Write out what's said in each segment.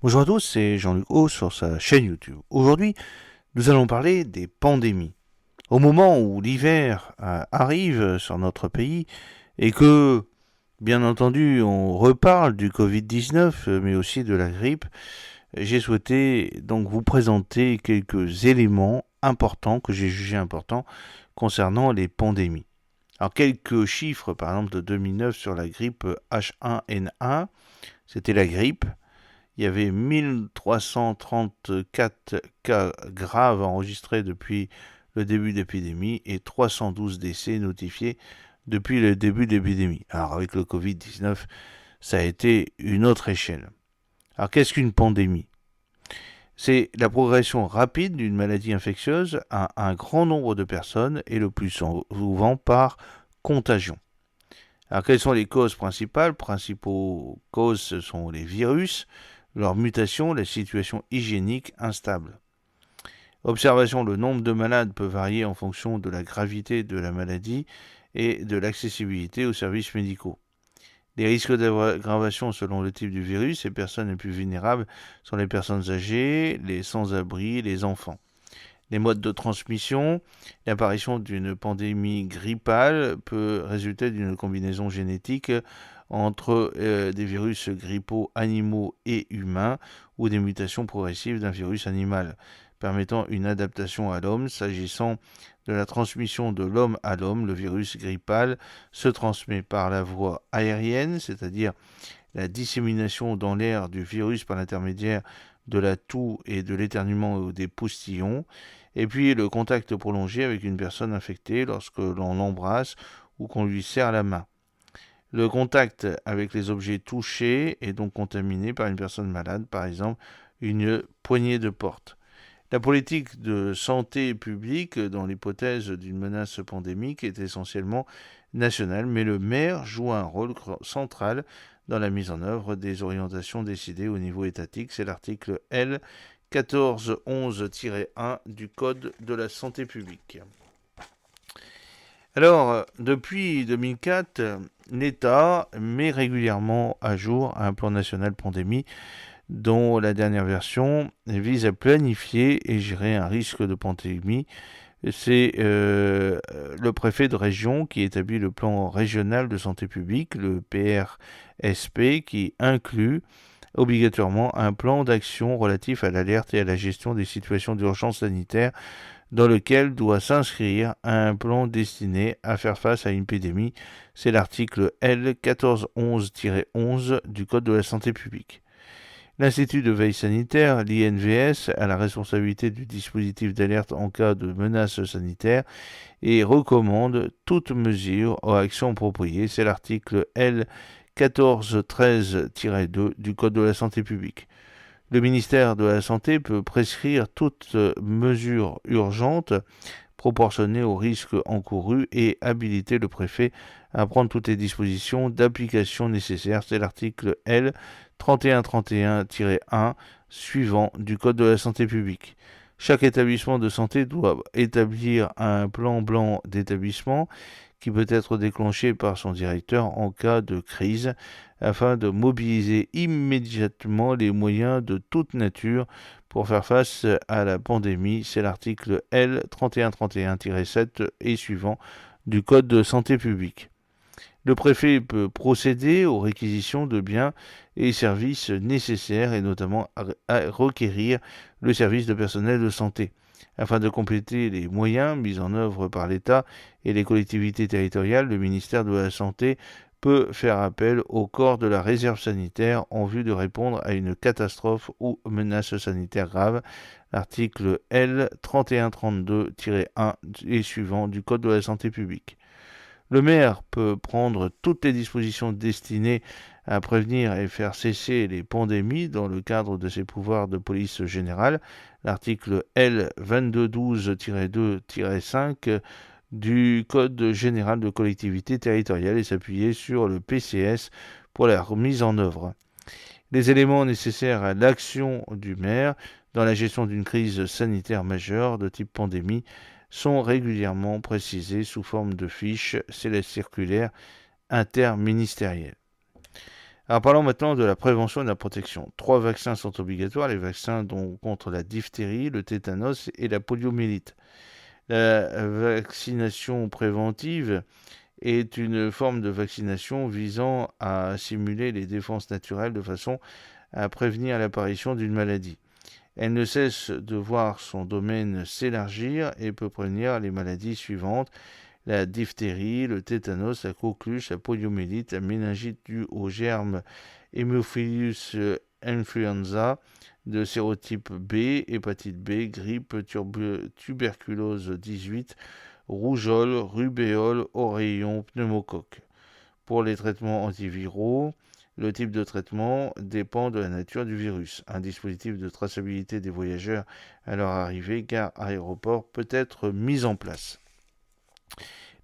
Bonjour à tous, c'est Jean-Luc Haut sur sa chaîne YouTube. Aujourd'hui, nous allons parler des pandémies. Au moment où l'hiver arrive sur notre pays et que, bien entendu, on reparle du Covid-19, mais aussi de la grippe, j'ai souhaité donc vous présenter quelques éléments importants que j'ai jugés importants concernant les pandémies. Alors, quelques chiffres, par exemple, de 2009 sur la grippe H1N1, c'était la grippe. Il y avait 1334 cas graves enregistrés depuis le début de l'épidémie et 312 décès notifiés depuis le début de l'épidémie. Alors avec le Covid-19, ça a été une autre échelle. Alors qu'est-ce qu'une pandémie? C'est la progression rapide d'une maladie infectieuse à un grand nombre de personnes et le plus souvent par contagion. Alors quelles sont les causes principales? Principaux causes, ce sont les virus, leur mutation, la situation hygiénique instable. Observation, le nombre de malades peut varier en fonction de la gravité de la maladie et de l'accessibilité aux services médicaux. Les risques d'aggravation selon le type du virus, les personnes les plus vulnérables sont les personnes âgées, les sans-abri, les enfants. Les modes de transmission, l'apparition d'une pandémie grippale peut résulter d'une combinaison génétique entre des virus grippaux animaux et humains ou des mutations progressives d'un virus animal, permettant une adaptation à l'homme. S'agissant de la transmission de l'homme à l'homme, le virus grippal se transmet par la voie aérienne, c'est-à-dire la dissémination dans l'air du virus par l'intermédiaire de la toux et de l'éternuement ou des postillons, et puis le contact prolongé avec une personne infectée lorsque l'on l'embrasse ou qu'on lui serre la main. Le contact avec les objets touchés est donc contaminé par une personne malade, par exemple une poignée de porte. La politique de santé publique, dans l'hypothèse d'une menace pandémique, est essentiellement nationale, mais le maire joue un rôle central dans la mise en œuvre des orientations décidées au niveau étatique. C'est l'article L 1411-1 du Code de la santé publique. Alors, depuis 2004, l'État met régulièrement à jour un plan national pandémie dont la dernière version vise à planifier et gérer un risque de pandémie. C'est le préfet de région qui établit le plan régional de santé publique, le PRSP, qui inclut obligatoirement un plan d'action relatif à l'alerte et à la gestion des situations d'urgence sanitaire dans lequel doit s'inscrire un plan destiné à faire face à une épidémie. C'est l'article L 1411-11 du Code de la santé publique. L'Institut de veille sanitaire, l'INVS, a la responsabilité du dispositif d'alerte en cas de menace sanitaire et recommande toute mesure ou action appropriée. C'est l'article L 1413-2 du Code de la santé publique. Le ministère de la Santé peut prescrire toute mesure urgente proportionnée au risque encouru et habiliter le préfet à prendre toutes les dispositions d'application nécessaires. C'est l'article L 3131-1 suivant du Code de la santé publique. Chaque établissement de santé doit établir un plan blanc d'établissement qui peut être déclenché par son directeur en cas de crise afin de mobiliser immédiatement les moyens de toute nature pour faire face à la pandémie. C'est l'article L 3131-7 et suivant du Code de santé publique. Le préfet peut procéder aux réquisitions de biens et services nécessaires et notamment à requérir le service de personnel de santé. Afin de compléter les moyens mis en œuvre par l'État et les collectivités territoriales, le ministère de la Santé peut faire appel au corps de la réserve sanitaire en vue de répondre à une catastrophe ou menace sanitaire grave. L'article L 3132-1 et suivant du Code de la santé publique. Le maire peut prendre toutes les dispositions destinées à prévenir et faire cesser les pandémies dans le cadre de ses pouvoirs de police générale. L'article L 2212-2-5 du Code général de collectivité territoriale et s'appuyer sur le PCS pour la remise en œuvre. Les éléments nécessaires à l'action du maire dans la gestion d'une crise sanitaire majeure de type pandémie sont régulièrement précisés sous forme de fiches, c'est la circulaire interministérielle. Alors parlons maintenant de la prévention et de la protection. 3 vaccins sont obligatoires, les vaccins contre la diphtérie, le tétanos et la poliomyélite. La vaccination préventive est une forme de vaccination visant à simuler les défenses naturelles de façon à prévenir l'apparition d'une maladie. Elle ne cesse de voir son domaine s'élargir et peut prévenir les maladies suivantes: la diphtérie, le tétanos, la coqueluche, la poliomyélite, la méningite due au germe Haemophilus influenza de sérotype B, hépatite B, grippe, tuberculose 18, rougeole, rubéole, oreillon, pneumocoque. Pour les traitements antiviraux, le type de traitement dépend de la nature du virus. Un dispositif de traçabilité des voyageurs à leur arrivée, gare, aéroport, peut être mis en place.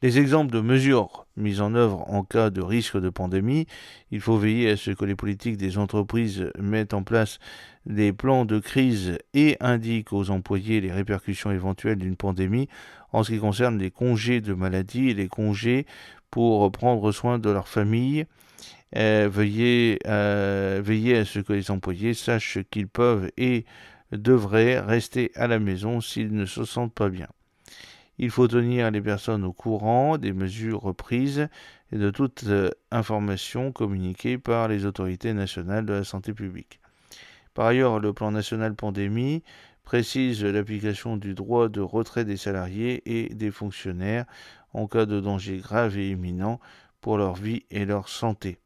Les exemples de mesures mises en œuvre en cas de risque de pandémie: il faut veiller à ce que les politiques des entreprises mettent en place des plans de crise et indiquent aux employés les répercussions éventuelles d'une pandémie en ce qui concerne les congés de maladie et les congés pour prendre soin de leur famille. Veiller à ce que les employés sachent qu'ils peuvent et devraient rester à la maison s'ils ne se sentent pas bien. Il faut tenir les personnes au courant des mesures prises et de toute information communiquée par les autorités nationales de la santé publique. Par ailleurs, le plan national pandémie précise l'application du droit de retrait des salariés et des fonctionnaires en cas de danger grave et imminent pour leur vie et leur santé.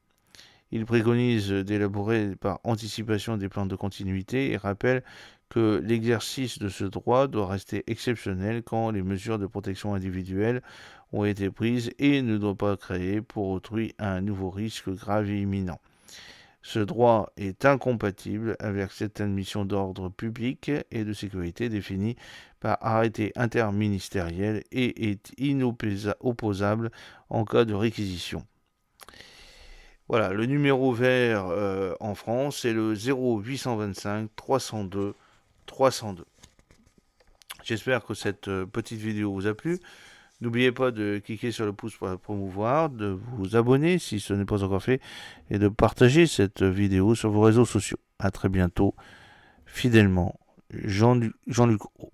Il préconise d'élaborer par anticipation des plans de continuité et rappelle que l'exercice de ce droit doit rester exceptionnel quand les mesures de protection individuelle ont été prises et ne doit pas créer pour autrui un nouveau risque grave et imminent. Ce droit est incompatible avec certaines missions d'ordre public et de sécurité définies par arrêté interministériel et est inopposable en cas de réquisition. Voilà, le numéro vert en France, c'est le 0825 302 302. J'espère que cette petite vidéo vous a plu. N'oubliez pas de cliquer sur le pouce pour la promouvoir, de vous abonner si ce n'est pas encore fait, et de partager cette vidéo sur vos réseaux sociaux. A très bientôt, fidèlement, Jean-Luc O.